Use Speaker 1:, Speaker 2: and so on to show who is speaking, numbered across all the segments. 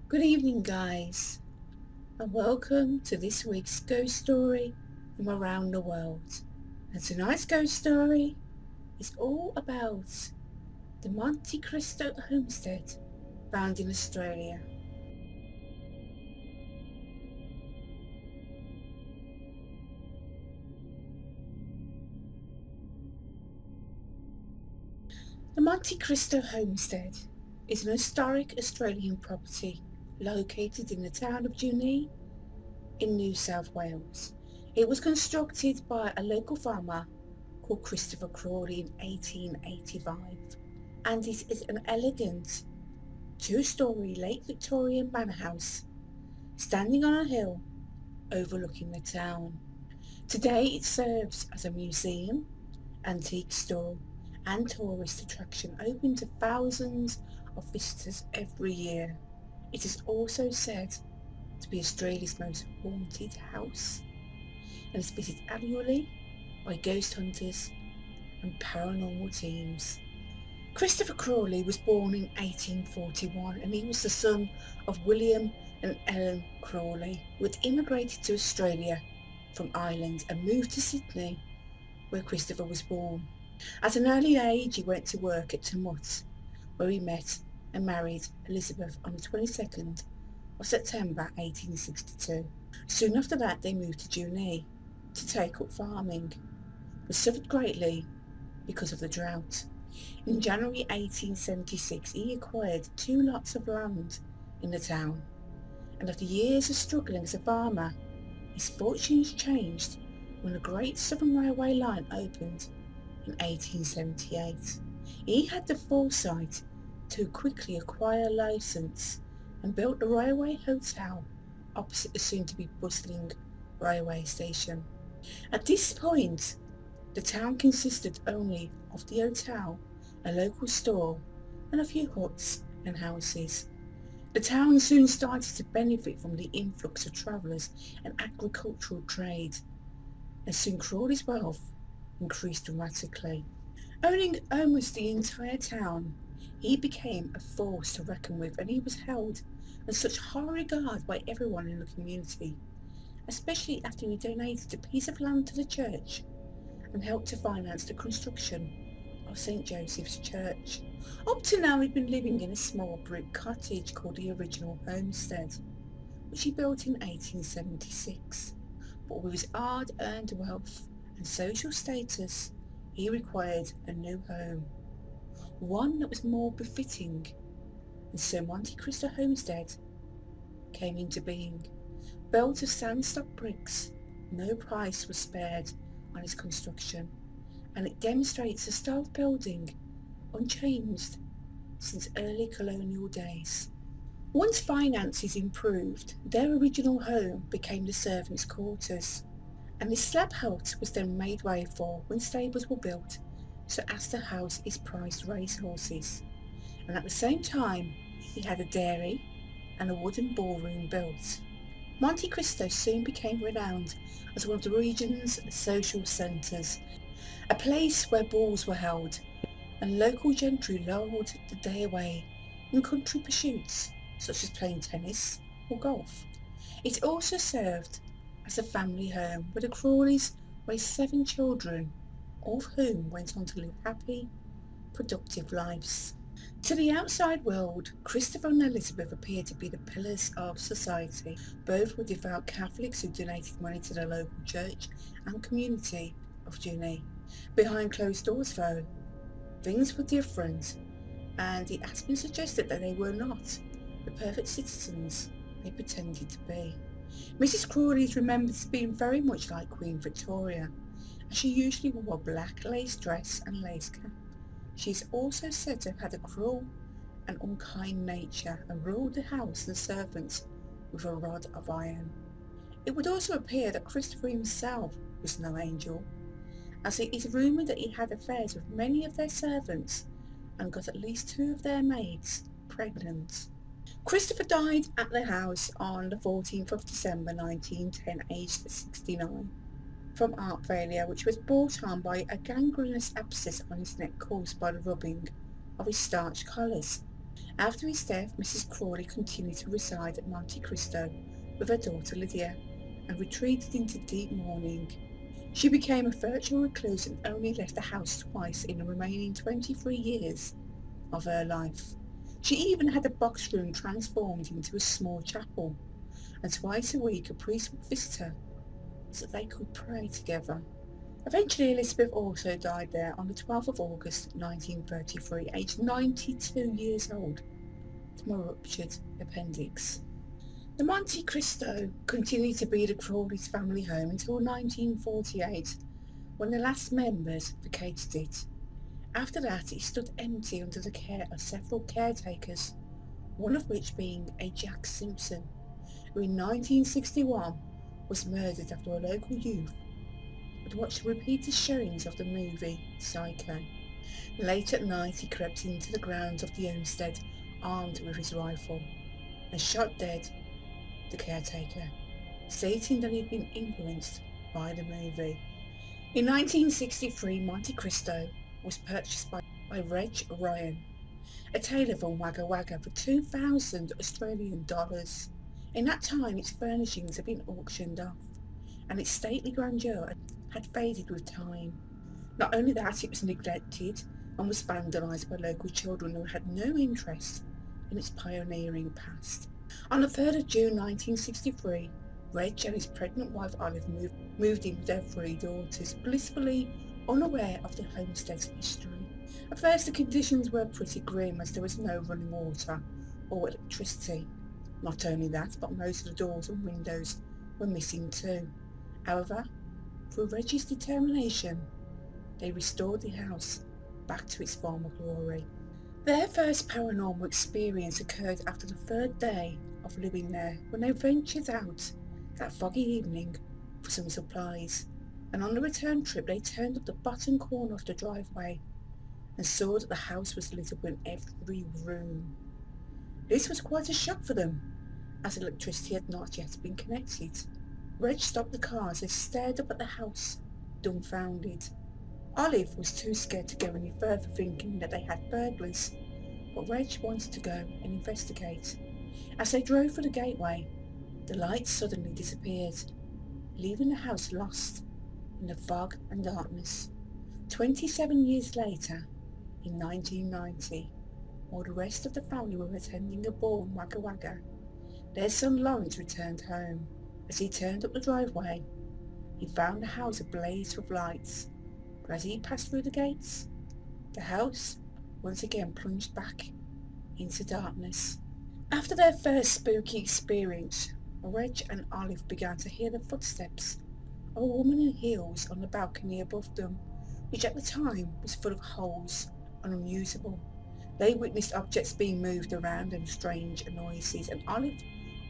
Speaker 1: Good evening, guys, and welcome to this week's ghost story from around the world. And tonight's ghost story is all about the Monte Cristo Homestead found in Australia. The Monte Cristo Homestead is an historic Australian property located in the town of Junee in New South Wales. It was constructed by a local farmer called Christopher Crowley in 1885, and it is an elegant two-storey late Victorian manor house standing on a hill overlooking the town. Today it serves as a museum, antique store and tourist attraction open to thousands of visitors every year. It is also said to be Australia's most haunted house and is visited annually by ghost hunters and paranormal teams. Christopher Crowley was born in 1841 and he was the son of William and Ellen Crowley, who had immigrated to Australia from Ireland and moved to Sydney, where Christopher was born. At an early age he went to work at Tumut, where he met and married Elizabeth on the 22nd of September 1862. Soon after that they moved to Junee to take up farming, but suffered greatly because of the drought. In January 1876 he acquired 2 lots of land in the town, and after years of struggling as a farmer, his fortunes changed when the Great Southern Railway line opened in 1878. He had the foresight to quickly acquire a licence and built the railway hotel opposite the soon-to-be bustling railway station. At this point, the town consisted only of the hotel, a local store, and a few huts and houses. The town soon started to benefit from the influx of travellers and agricultural trade, and soon Crawley's wealth increased dramatically. Owning almost the entire town, he became a force to reckon with, and he was held in such high regard by everyone in the community, especially after he donated a piece of land to the church and helped to finance the construction of St. Joseph's Church. Up to now he'd been living in a small brick cottage called the original homestead, which he built in 1876. But with his hard-earned wealth and social status, he required a new home, one that was more befitting, and so Monte Cristo Homestead came into being. Built of sandstone bricks, no price was spared on its construction, and it demonstrates a style of building unchanged since early colonial days. Once finances improved, their original home became the servants' quarters, and this slab hut was then made way for when stables were built so as to house his prized racehorses, and at the same time he had a dairy and a wooden ballroom built. Monte Cristo soon became renowned as one of the region's social centres, a place where balls were held and local gentry lulled the day away in country pursuits such as playing tennis or golf. It also served as a family home where the Crawleys raised 7 children, all of whom went on to live happy, productive lives. To the outside world, Christopher and Elizabeth appeared to be the pillars of society. Both were devout Catholics who donated money to the local church and community of Junee. Behind closed doors, though, things were different, and it has been suggested that they were not the perfect citizens they pretended to be. Mrs. Crawley is remembered as being very much like Queen Victoria, as she usually wore a black lace dress and lace cap. She is also said to have had a cruel and unkind nature and ruled the house and servants with a rod of iron. It would also appear that Christopher himself was no angel, as it is rumoured that he had affairs with many of their servants and got at least 2 of their maids pregnant. Christopher died at the house on the 14th of December 1910, aged 69, from heart failure, which was brought on by a gangrenous abscess on his neck caused by the rubbing of his starched collars. After his death, Mrs. Crowley continued to reside at Monte Cristo with her daughter Lydia and retreated into deep mourning. She became a virtual recluse and only left the house twice in the remaining 23 years of her life. She even had a box room transformed into a small chapel, and twice a week a priest would visit her so they could pray together. Eventually Elizabeth also died there on the 12th of August 1933, aged 92 years old, from a ruptured appendix. The Monte Cristo continued to be the Crowley's family home until 1948, when the last members vacated it. After that, it stood empty under the care of several caretakers, one of which being a Jack Simpson, who in 1961 was murdered after a local youth had watched repeated showings of the movie Psycho. Late at night, he crept into the grounds of the homestead armed with his rifle and shot dead the caretaker, stating that he'd been influenced by the movie. In 1963, Monte Cristo was purchased by Reg Ryan, a tailor from Wagga Wagga, for 2,000 Australian dollars. In that time, its furnishings had been auctioned off, and its stately grandeur had faded with time. Not only that, it was neglected and was vandalised by local children who had no interest in its pioneering past. On the 3rd of June 1963, Reg and his pregnant wife Olive moved in with their 3 daughters, blissfully unaware of the homestead's history. At first the conditions were pretty grim, as there was no running water or electricity. Not only that, but most of the doors and windows were missing too. However, through Reggie's determination, they restored the house back to its former glory. Their first paranormal experience occurred after the 3rd day of living there, when they ventured out that foggy evening for some supplies, and on the return trip they turned up the bottom corner of the driveway and saw that the house was lit up in every room. This was quite a shock for them, as electricity had not yet been connected. Reg stopped the car as they stared up at the house, dumbfounded. Olive was too scared to go any further, thinking that they had burglars, but Reg wanted to go and investigate. As they drove through the gateway, the lights suddenly disappeared, leaving the house lost in the fog and darkness. 27 years later, in 1990, while the rest of the family were attending a ball in Wagga Wagga, their son Lawrence returned home. As he turned up the driveway, he found the house ablaze with lights, but as he passed through the gates, the house once again plunged back into darkness. After their first spooky experience, Reg and Olive began to hear the footsteps of a woman in heels on the balcony above them, which at the time was full of holes and unusable. They witnessed objects being moved around and strange noises, and Olive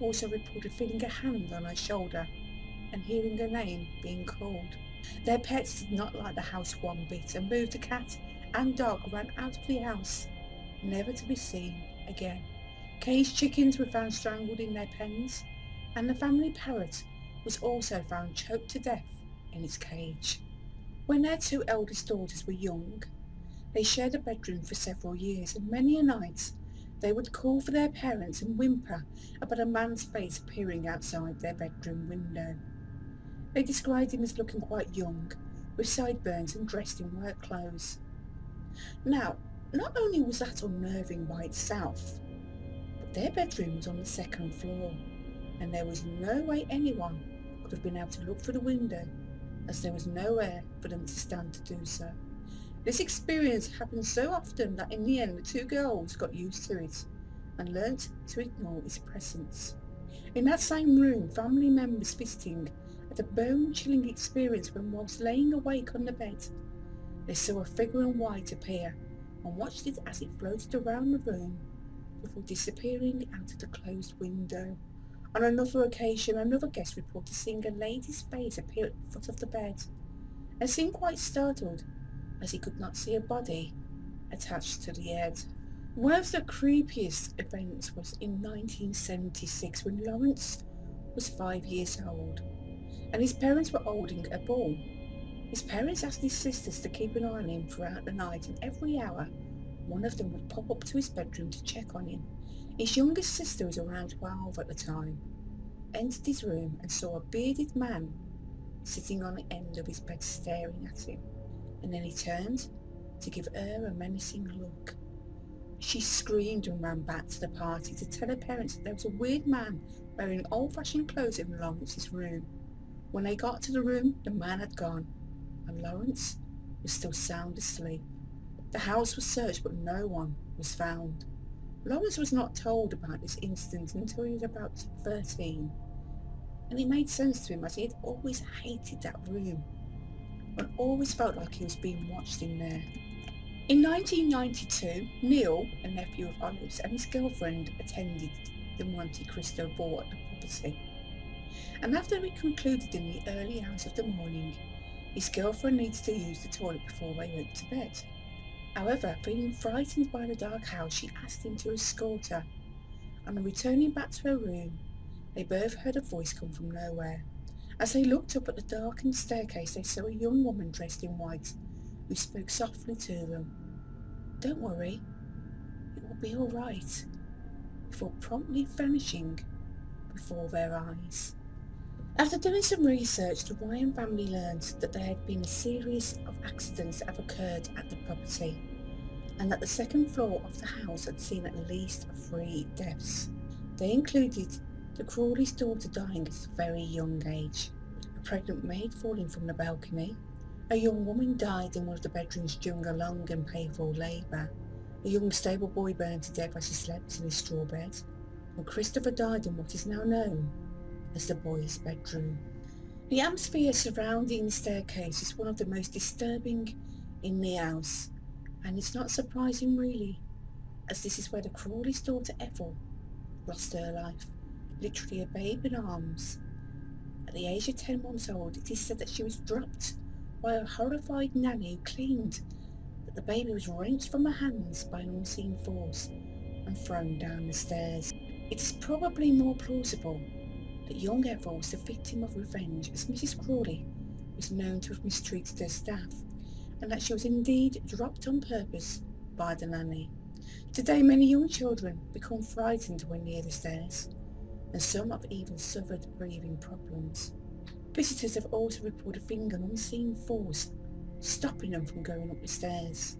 Speaker 1: also reported feeling a hand on her shoulder and hearing her name being called. Their pets did not like the house one bit, and both the cat and dog ran out of the house, never to be seen again. Caged chickens were found strangled in their pens, and the family parrot was also found choked to death in its cage. When their 2 eldest daughters were young, they shared a bedroom for several years, and many a night they would call for their parents and whimper about a man's face appearing outside their bedroom window. They described him as looking quite young, with sideburns and dressed in work clothes. Now, not only was that unnerving by itself, but their bedroom was on the 2nd floor, and there was no way anyone could have been able to look through the window, as there was nowhere for them to stand to do so. This experience happened so often that in the end the 2 girls got used to it and learnt to ignore its presence. In that same room, family members visiting had a bone-chilling experience when, whilst laying awake on the bed, they saw a figure in white appear and watched it as it floated around the room before disappearing out of the closed window. On another occasion, another guest reported seeing a lady's face appear at the foot of the bed and seemed quite startled, as he could not see a body attached to the head. One of the creepiest events was in 1976, when Lawrence was 5 years old and his parents were holding a ball. His parents asked his sisters to keep an eye on him throughout the night, and every hour One of them would pop up to his bedroom to check on him. His youngest sister was around 12 at the time, entered his room and saw a bearded man sitting on the end of his bed staring at him, and then he turned to give her a menacing look. She screamed and ran back to the party to tell her parents that there was a weird man wearing old-fashioned clothes in Lawrence's room. When they got to the room, the man had gone, and Lawrence was still sound asleep. The house was searched, but no one was found. Lawrence was not told about this incident until he was about 13, and it made sense to him as he had always hated that room and always felt like he was being watched in there. In 1992, Neil, a nephew of Olive's, and his girlfriend attended the Monte Cristo ball at the property, and after it concluded in the early hours of the morning, his girlfriend needed to use the toilet before they went to bed. However, feeling frightened by the dark house, she asked him to escort her, and on returning back to her room, they both heard a voice come from nowhere. As they looked up at the darkened staircase, they saw a young woman dressed in white who spoke softly to them. "Don't worry, it will be all right," before promptly vanishing before their eyes. After doing some research, the Ryan family learned that there had been a series of accidents that have occurred at the property, and that the second floor of the house had seen at least 3 deaths. They included the Crowley's daughter dying at a very young age, a pregnant maid falling from the balcony, a young woman died in one of the bedrooms during a long and painful labour, a young stable boy burned to death as he slept in his straw bed, and Christopher died in what is now known as the boys' bedroom. The atmosphere surrounding the staircase is one of the most disturbing in the house, and it's not surprising really, as this is where the Crowley's daughter Ethel lost her life, literally a babe in arms. At the age of 10 months old, it is said that she was dropped by a horrified nanny who claimed that the baby was wrenched from her hands by an unseen force and thrown down the stairs. It is probably more plausible that young Ethel was the victim of revenge, as Mrs. Crowley was known to have mistreated her staff, and that she was indeed dropped on purpose by the nanny. Today, many young children become frightened when near the stairs, and some have even suffered breathing problems. Visitors have also reported feeling an unseen force stopping them from going up the stairs.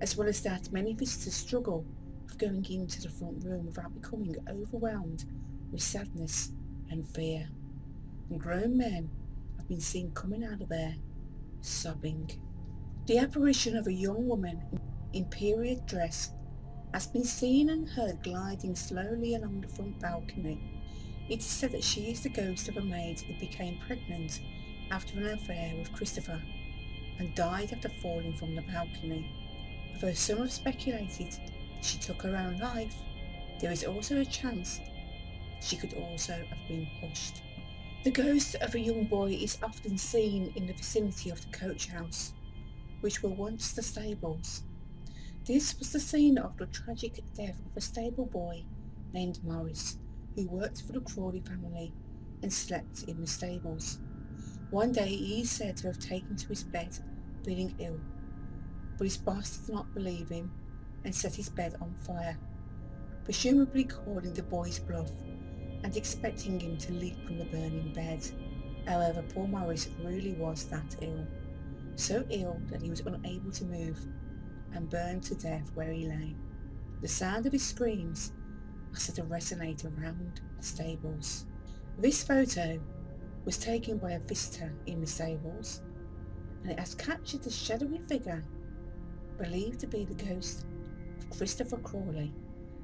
Speaker 1: As well as that, many visitors struggle with going into the front room without becoming overwhelmed with sadness and fear, and grown men have been seen coming out of there sobbing. The apparition of a young woman in period dress has been seen and heard gliding slowly along the front balcony. It is said that she is the ghost of a maid who became pregnant after an affair with Christopher and died after falling from the balcony. Although some have speculated that she took her own life, there is also a chance she could also have been pushed. The ghost of a young boy is often seen in the vicinity of the coach house, which were once the stables. This was the scene of the tragic death of a stable boy named Morris, who worked for the Crowley family and slept in the stables. One day he is said to have taken to his bed feeling ill, but his boss did not believe him and set his bed on fire, presumably calling the boy's bluff and expecting him to leap from the burning bed. However, poor Morris really was that ill, so ill that he was unable to move and burned to death where he lay. The sound of his screams must have resonated around the stables. This photo was taken by a visitor in the stables, and it has captured the shadowy figure believed to be the ghost of Christopher Crowley.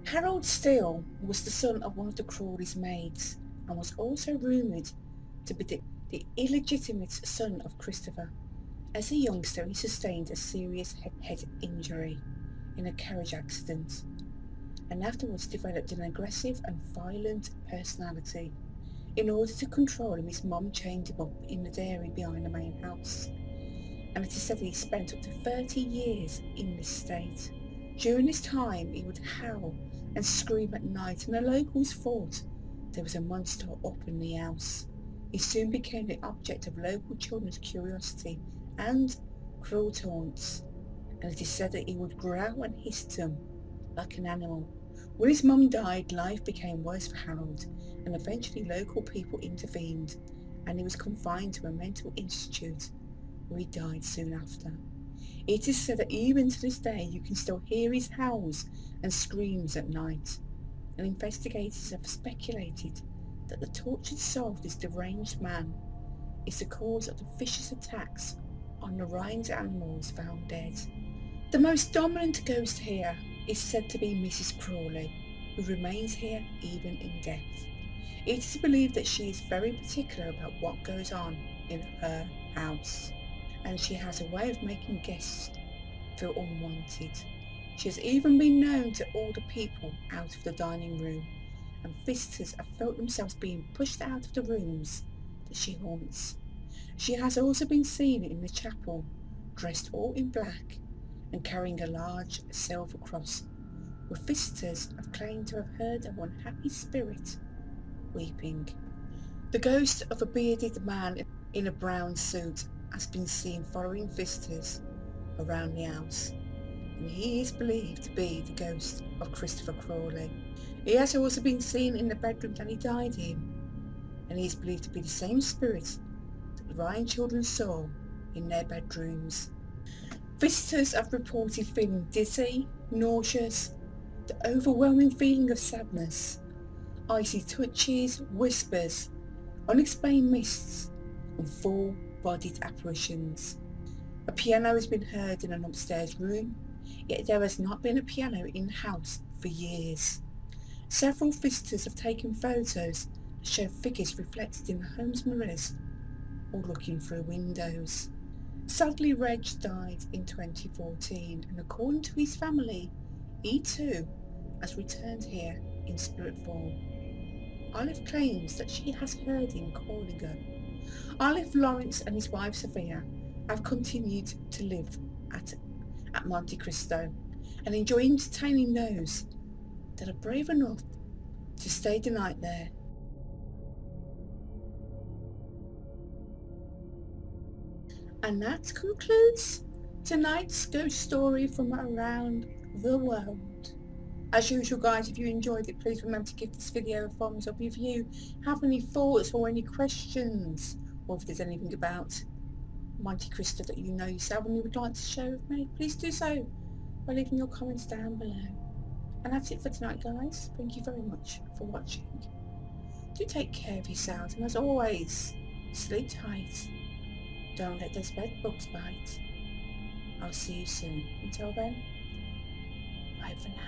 Speaker 1: Harold Steele was the son of one of the Crowley's maids and was also rumoured to be the illegitimate son of Christopher. As a youngster, he sustained a serious head injury in a carriage accident and afterwards developed an aggressive and violent personality. In order to control him, his mum chained him up in the dairy behind the main house, and it is said that he spent up to 30 years in this state. During this time, he would howl and scream at night, and the locals thought there was a monster up in the house. He soon became the object of local children's curiosity and cruel taunts. and it is said that he would growl and hiss at them like an animal. When his mum died, life became worse for Harold, and eventually local people intervened, and he was confined to a mental institute where he died soon after. It is said that even to this day you can still hear his howls and screams at night, and investigators have speculated that the tortured soul of this deranged man is the cause of the vicious attacks on the Ryan's animals found dead. The most dominant ghost here is said to be Mrs. Crowley, who remains here even in death. It is believed that she is very particular about what goes on in her house, and she has a way of making guests feel unwanted. She has even been known to order people out of the dining room, and visitors have felt themselves being pushed out of the rooms that she haunts. She has also been seen in the chapel, dressed all in black and carrying a large silver cross, where visitors have claimed to have heard an unhappy spirit weeping. The ghost of a bearded man in a brown suit has been seen following visitors around the house, and he is believed to be the ghost of Christopher Crowley. He has also been seen in the bedroom that he died in, and he is believed to be the same spirit that the Ryan children saw in their bedrooms. Visitors have reported feeling dizzy, nauseous, the overwhelming feeling of sadness, icy touches, whispers, unexplained mists, and full-bodied apparitions. A piano has been heard in an upstairs room, yet there has not been a piano in the house for years. Several visitors have taken photos that show figures reflected in the home's mirrors or looking through windows. Sadly, Reg died in 2014, and according to his family, he too has returned here in spirit form. Olive claims that she has heard him calling her. Olive, Lawrence and his wife Sophia have continued to live at Monte Cristo and enjoy entertaining those that are brave enough to stay the night there. And that concludes tonight's ghost story from around the world. As usual guys, if you enjoyed it, please remember to give this video a thumbs up. If you have any thoughts or any questions, or if there's anything about Monte Cristo that you know yourself and you would like to share with me, please do so by leaving your comments down below. And that's it for tonight guys. Thank you very much for watching. Do take care of yourselves, and as always, sleep tight. Don't let those bed bugs bite. I'll see you soon. Until then, bye for now.